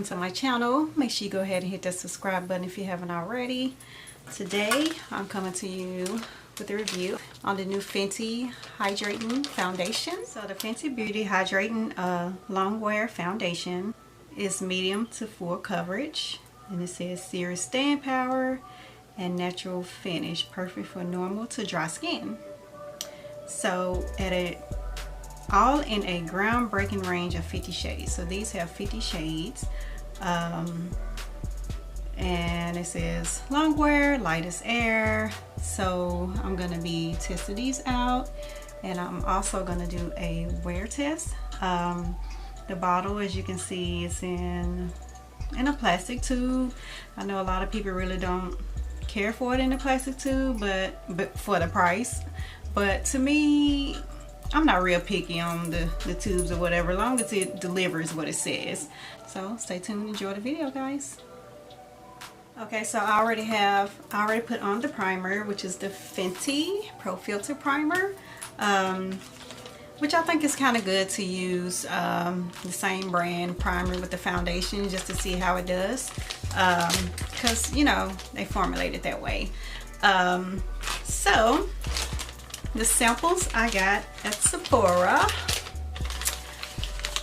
to my channel. Make sure you go ahead and hit that subscribe button if you haven't already. Today I'm coming to you with a review on the new Fenty Hydrating Foundation. So the Fenty Beauty Hydrating Longwear Foundation is medium to full coverage, and it says serious staying power and natural finish, perfect for normal to dry skin. So all in a groundbreaking range of 50 shades. So these have 50 shades, and it says longwear, light as air. So I'm gonna be testing these out, and I'm also gonna do a wear test. The bottle, as you can see, is in a plastic tube. I know a lot of people really don't care for it in a plastic tube, but for the price. But to me, I'm not real picky on the tubes or whatever, as long as it delivers what it says. So stay tuned and enjoy the video, guys. Okay, so I already put on the primer, which is the Fenty Pro Filter Primer, which I think is kind of good to use the same brand primer with the foundation just to see how it does, because you know they formulate it that way. So the samples I got at Sephora,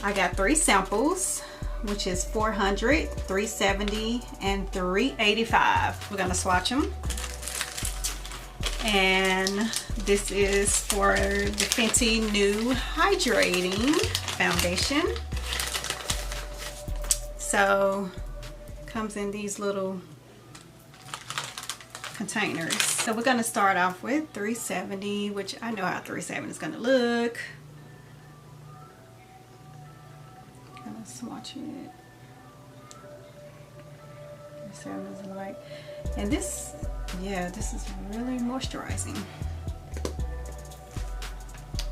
I got 3 samples, which is 400, 370, and 385. We're gonna swatch them. And this is for the Fenty new Hydrating Foundation. So comes in these little containers. So we're gonna start off with 370, which I know how 370 is gonna look. Gonna swatch it. 370 is like, and this, yeah, this is really moisturizing.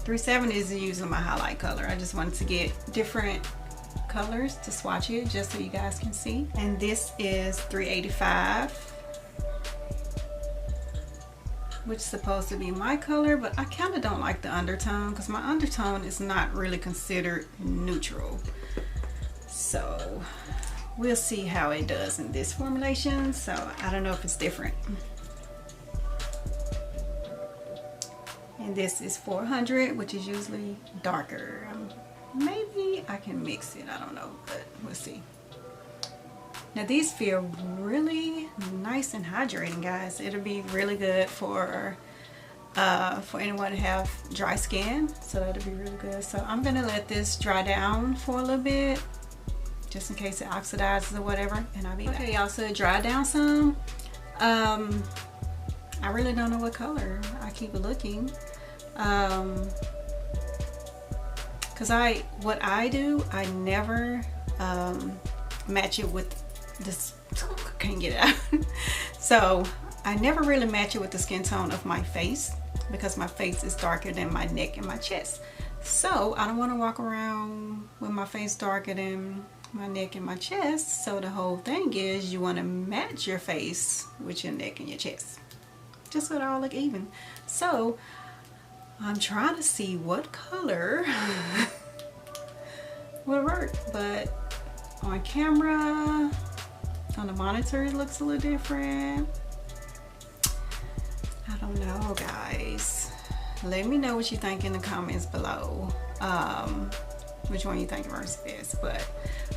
370 is using my highlight color. I just wanted to get different colors to swatch it just so you guys can see. And this is 385. Which is supposed to be my color, but I kind of don't like the undertone because my undertone is not really considered neutral. So we'll see how it does in this formulation. So I don't know if it's different. And this is 400, which is usually darker. Maybe I can mix it, I don't know, but we'll see. Now these feel really nice and hydrating, guys. It'll be really good for anyone to have dry skin, so that'll be really good. So I'm gonna let this dry down for a little bit, just in case it oxidizes or whatever, and I'll be back. Okay, y'all, so it dried down some. I really don't know what color. I keep looking, because what I do, I never match it with this. Can't get it out. So I never really match it with the skin tone of my face, because my face is darker than my neck and my chest. So I don't want to walk around with my face darker than my neck and my chest. So the whole thing is you want to match your face with your neck and your chest, just so they all look even. So I'm trying to see what color will work, but on camera, on the monitor, it looks a little different. I don't know, guys. Let me know what you think in the comments below. Which one you think works best. But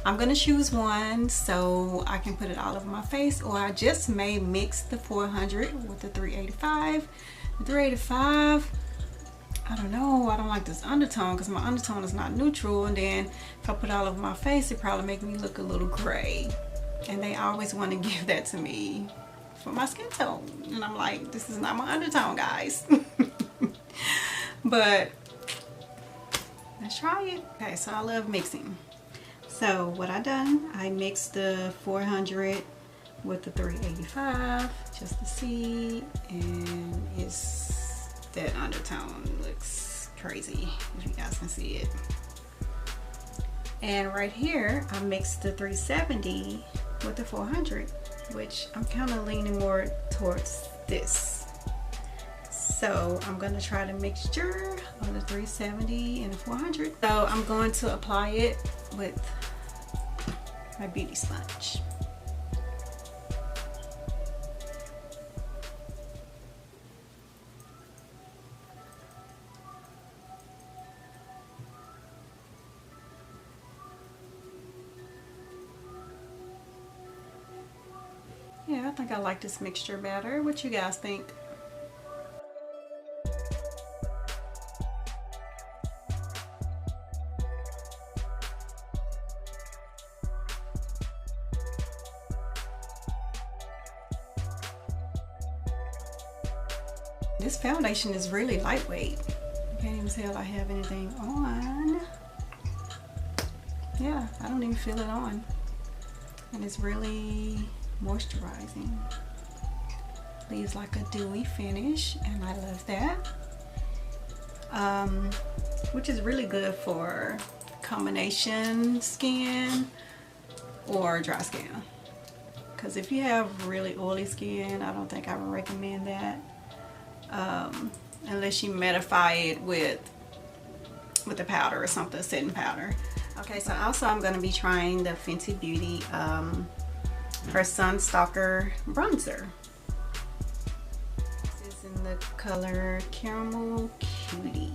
I'm gonna choose one so I can put it all over my face, or I just may mix the 400 with the 385. The 385, I don't know, I don't like this undertone because my undertone is not neutral, and then if I put it all over my face, it probably make me look a little gray, and they always want to give that to me for my skin tone, and I'm like, this is not my undertone, guys. But let's try it. Okay, so I love mixing. So what I done, I mixed the 400 with the 385 just to see, and it's that undertone looks crazy, if you guys can see it. And right here I mixed the 370 with the 400, which I'm kind of leaning more towards this. So I'm going to try the mixture of the 370 and the 400. So I'm going to apply it with my beauty sponge. Yeah, I think I like this mixture better. What you guys think? This foundation is really lightweight. You can't even tell I have anything on. Yeah, I don't even feel it on. And it's really moisturizing. Leaves like a dewy finish, and I love that. Which is really good for combination skin or dry skin. Because if you have really oily skin, I don't think I would recommend that. Unless you mattify it with a powder or something, setting powder. Okay, so also I'm going to be trying the Fenty Beauty her Sun Stalker bronzer. This is in the color Caramel Cutie.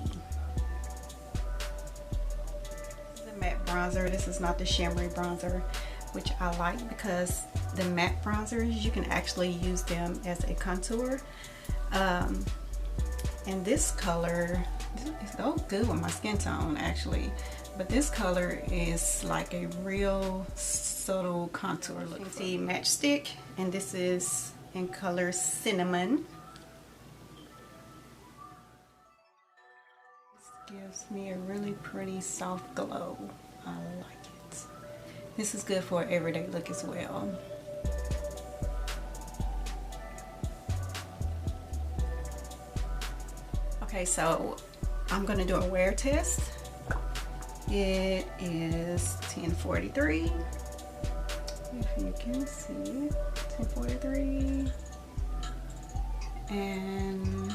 This is a matte bronzer. This is not the shimmery bronzer, which I like because the matte bronzers, you can actually use them as a contour. And this color, it goes good with my skin tone actually, but this color is like a real subtle contour look. Fenty Matchstick, and this is in color Cinnamon. This gives me a really pretty soft glow. I like it. This is good for an everyday look as well. Okay, so I'm gonna do a wear test. It is 10:43. If you can see it, 10:43. And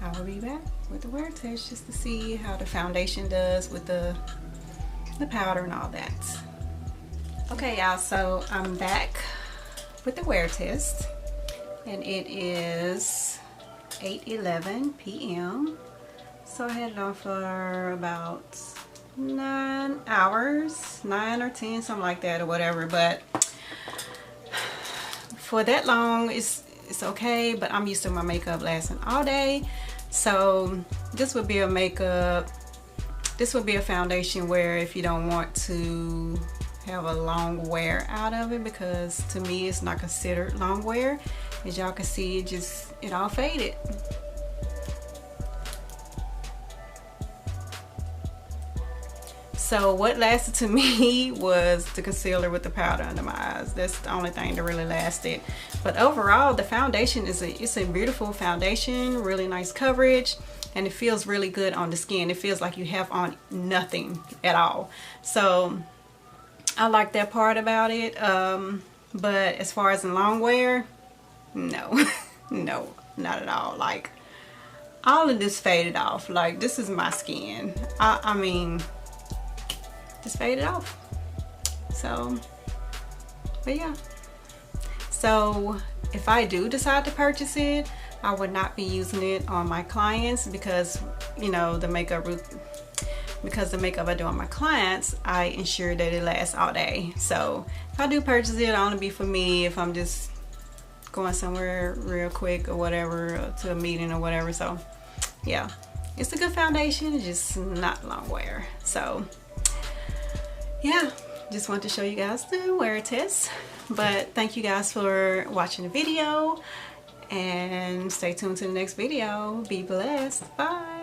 I will be back with the wear test just to see how the foundation does with the powder and all that. Okay, y'all, so I'm back with the wear test, and it is 8:11 p.m. So I had it on for about 9 hours, 9 or 10, something like that or whatever. But for that long, it's okay. But I'm used to my makeup lasting all day. So this would be a foundation where if you don't want to have a long wear out of it, because to me it's not considered long wear. As y'all can see, it all faded. So what lasted to me was the concealer with the powder under my eyes. That's the only thing that really lasted. But overall, the foundation it's a beautiful foundation, really nice coverage, and it feels really good on the skin. It feels like you have on nothing at all. So I like that part about it. But as far as in long wear, no. No, not at all. Like, all of this faded off. Like, this is my skin. I mean, just faded off. So, but yeah. So if I do decide to purchase it, I would not be using it on my clients because, you know, the makeup I do on my clients, I ensure that it lasts all day. So if I do purchase it, it'll only be for me if I'm just going somewhere real quick or whatever, to a meeting or whatever. So yeah, it's a good foundation, it's just not long wear. So yeah, just want to show you guys the wear test. But thank you guys for watching the video, and stay tuned to the next video. Be blessed. Bye.